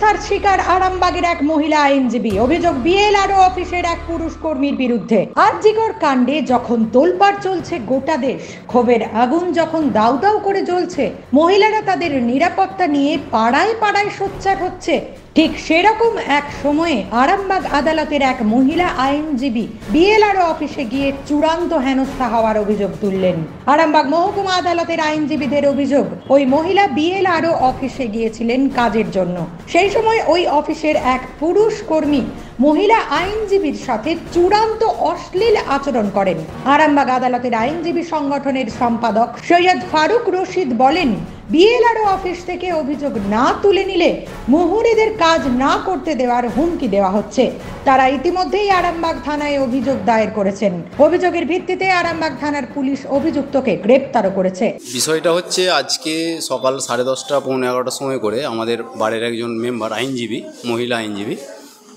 প্রতারণার শিকার আরামবাগের এক মহিলা আইনজীবী। অভিযোগ বিএলআরও অফিসের এক পুরুষ কর্মীর বিরুদ্ধে। আরজিকর কাণ্ডে যখন তোলপাড় চলছে গোটা দেশ, ক্ষোভের আগুন যখন দাউ দাউ করে জ্বলছে, মহিলারা তাদের নিরাপত্তা নিয়ে পাড়ায় পাড়ায় সোচ্চার হচ্ছে, ঠিক সেরকম এক সময়ে আরামবাগ আদালতের এক মহিলা আইনজীবী বিএলআরও অফিসে গিয়ে চূড়ান্ত হেনস্থা হওয়ার অভিযোগ তুললেন। আরামবাগ মহকুমা আদালতের আইনজীবীদের অভিযোগ, ওই মহিলা বিএলআরও অফিসে গিয়েছিলেন কাজের জন্য। সেই সময় ওই অফিসের এক পুরুষ কর্মী মহিলা আইনজীবীর সাথে চূড়ান্ত অশ্লীল আচরণ করেন। আরামবাগ আদালতের আইনজীবী সংগঠনের সম্পাদক সৈয়দ ফারুক রশিদ বলেন, বিএলআরও অফিস থেকে অভিযোগ না তুলে নিলে মুহুরিদের কাজ না করতে দেওয়ার হুমকি দেওয়া হচ্ছে। তারা ইতিমধ্যেই আরামবাগ থানায় অভিযোগ দায়ের করেছেন। অভিযোগের ভিত্তিতে আরামবাগ থানার পুলিশ অভিযুক্তকে গ্রেপ্তারও করেছে। বিষয়টা হচ্ছে, আজকে সকাল 10:30 পৌনে 11টার সময় করে আমাদের বাড়ির একজন মেম্বার আইনজীবী, মহিলা আইনজীবী,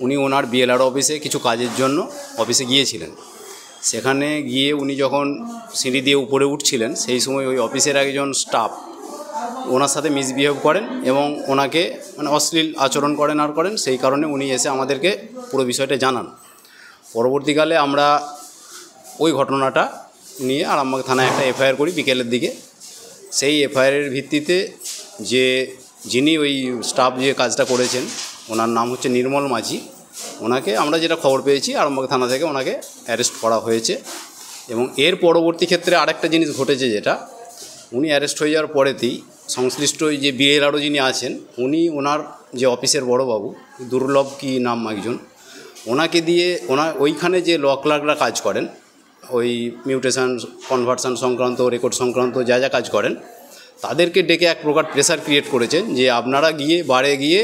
উনি ওনার বিএলআরও অফিসে কিছু কাজের জন্য অফিসে গিয়েছিলেন। সেখানে গিয়ে উনি যখন সিঁড়ি দিয়ে উপরে উঠছিলেন, সেই সময় ওই অফিসের একজন স্টাফ ওনার সাথে মিসবিহেভ করেন এবং ওনাকে অশ্লীল আচরণ করেন। সেই কারণে উনি এসে আমাদেরকে পুরো বিষয়টা জানান। পরবর্তীকালে আমরা ওই ঘটনাটা নিয়ে আরামবাগ থানায় একটা এফআইআর করি বিকেলের দিকে। সেই এফআইআরের ভিত্তিতে যিনি ওই স্টাফ যে কাজটা করেছেন, ওনার নাম হচ্ছে নির্মল মাঝি, ওনাকে আমরা যেটা খবর পেয়েছি আরামবাগ থানা থেকে ওনাকে অ্যারেস্ট করা হয়েছে। এবং এর পরবর্তী ক্ষেত্রে আরেকটা জিনিস ঘটেছে, যেটা উনি অ্যারেস্ট হয়ে যাওয়ার পরেতেই সংশ্লিষ্ট যে বিএলআরও যিনি আছেন, উনি ওনার যে অফিসের বড়োবাবু, দুর্লভ কি নাম একজন, ওনাকে দিয়ে ওইখানে যে ল ক্লার্করা কাজ করেন, ওই মিউটেশন কনভার্সন সংক্রান্ত, রেকর্ড সংক্রান্ত যা যা কাজ করেন, তাদেরকে ডেকে এক প্রকার প্রেসার ক্রিয়েট করেছেন যে আপনারা গিয়ে বারে গিয়ে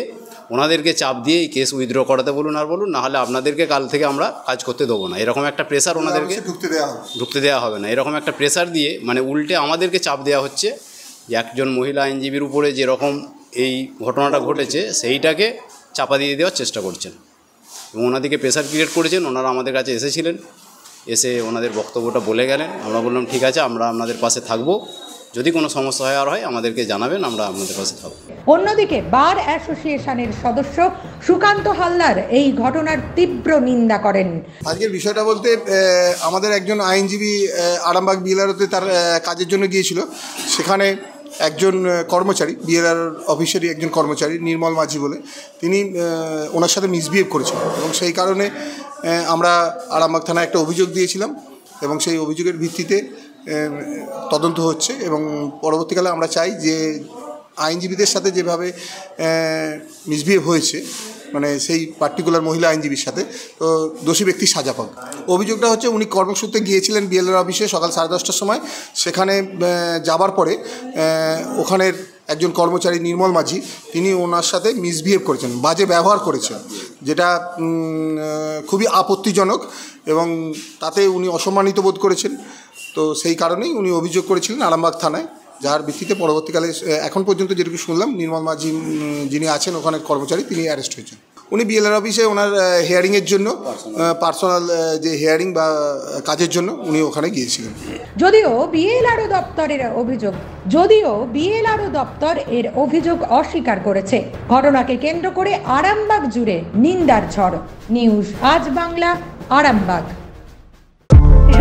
ওনাদেরকে চাপ দিয়ে এই কেস উইথড্র করাতে বলুন, নাহলে আপনাদেরকে কাল থেকে আমরা কাজ করতে দেবো না। এরকম একটা প্রেসার ওনাদেরকে ঢুকতে দেওয়া হবে না। এরকম একটা প্রেসার দিয়ে উল্টে আমাদেরকে চাপ দেওয়া হচ্ছে যে একজন মহিলা আইনজীবীর উপরে যেরকম এই ঘটনাটা ঘটেছে সেইটাকে চাপা দিয়ে দেওয়ার চেষ্টা করছেন এবং ওনাদেরকে প্রেসার ক্রিয়েট করেছেন। ওনারা আমাদের কাছে এসেছিলেন, এসে ওনাদের বক্তব্যটা বলে গেলেন। আমরা বললাম ঠিক আছে, আমরা আপনাদের পাশে থাকবো, যদি কোনো সমস্যা হয় আমাদেরকে জানাবেন, আমরা আপনাদের পাশে থাকবো। অন্যদিকে বার অ্যাসোসিয়েশনের সদস্য সুকান্ত হালদার এই ঘটনার তীব্র নিন্দা করেন। আজকের বিষয়টা বলতে, আমাদের একজন আইনজীবী আরামবাগ বিএলআরওতে তার কাজের জন্য গিয়েছিল। সেখানে একজন কর্মচারী, বিএলআর অফিসেরই একজন কর্মচারী নির্মল মাঝি বলে, তিনি ওনার সাথে মিসবিহেভ করেছিলেন এবং সেই কারণে আমরা আরামবাগ থানায় একটা অভিযোগ দিয়েছিলাম এবং সেই অভিযোগের ভিত্তিতে তদন্ত হচ্ছে। এবং পরবর্তীকালে আমরা চাই যে আইনজীবীদের সাথে যেভাবে মিসবিহেভ হয়েছে, সেই পার্টিকুলার মহিলা আইনজীবীর সাথে, তো দোষী ব্যক্তি সাজা পাক। অভিযোগটা হচ্ছে, উনি কর্মসূত্রে গিয়েছিলেন বিএলআর অফিসে সকাল 10:30টার সময়। সেখানে যাবার পরে ওখানের একজন কর্মচারী নির্মল মাঝি, তিনি ওনার সাথে মিসবিহেভ করেছেন, বাজে ব্যবহার করেছেন, যেটা খুবই আপত্তিজনক এবং তাতে উনি অসম্মানিত বোধ করেছেন। তো সেই কারণেই উনি অভিযোগ করেছিলেন আরামবাগ থানায়, যার ভিত্তিতে পরবর্তীকালে এখন পর্যন্ত যেটুকু শুনলাম, নির্মল মাঝি যিনি আছেন ওখানের কর্মচারী, তিনি অ্যারেস্ট হয়েছেন। উনি বিএলআর অফিসে ওনার হিয়ারিংয়ের জন্য, পার্সোনাল যে হিয়ারিং বা কাজের জন্য উনি ওখানে গিয়েছিলেন। যদিও বিএলআরও দপ্তর এর অভিযোগ অস্বীকার করেছে। ঘটনাকে কেন্দ্র করে আরামবাগ জুড়ে নিন্দার ঝড়। নিউজ আজ বাংলা, আরামবাগ।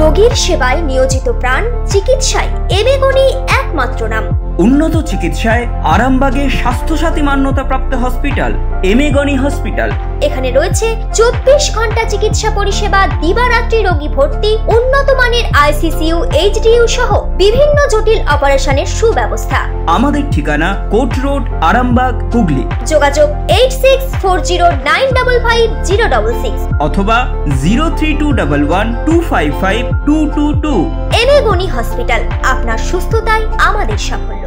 রোগীর সেবায় নিয়োজিত প্রাণ, চিকিৎসায় এবেগুনি একমাত্র নাম। উন্নত চিকিৎসায় আরামবাগে স্বাস্থ্যসাথী মান্যতাপ্রাপ্ত হসপিটাল এমেগনি হসপিটাল। এখানে রয়েছে 24 ঘন্টা চিকিৎসা পরিষেবা, দিবারাত্রি রোগী ভর্তি, উন্নত মানের আইসিসিইউ, এইচডিইউ সহ বিভিন্ন জটিল অপারেশনের সুব্যবস্থা। আমাদের ঠিকানা কোট রোড, আরামবাগ, হুগলি। যোগাযোগ 8640955066 অথবা 032112552222। এমেগনি হসপিটাল, আপনার সুস্থতাই আমাদের সাফল্য।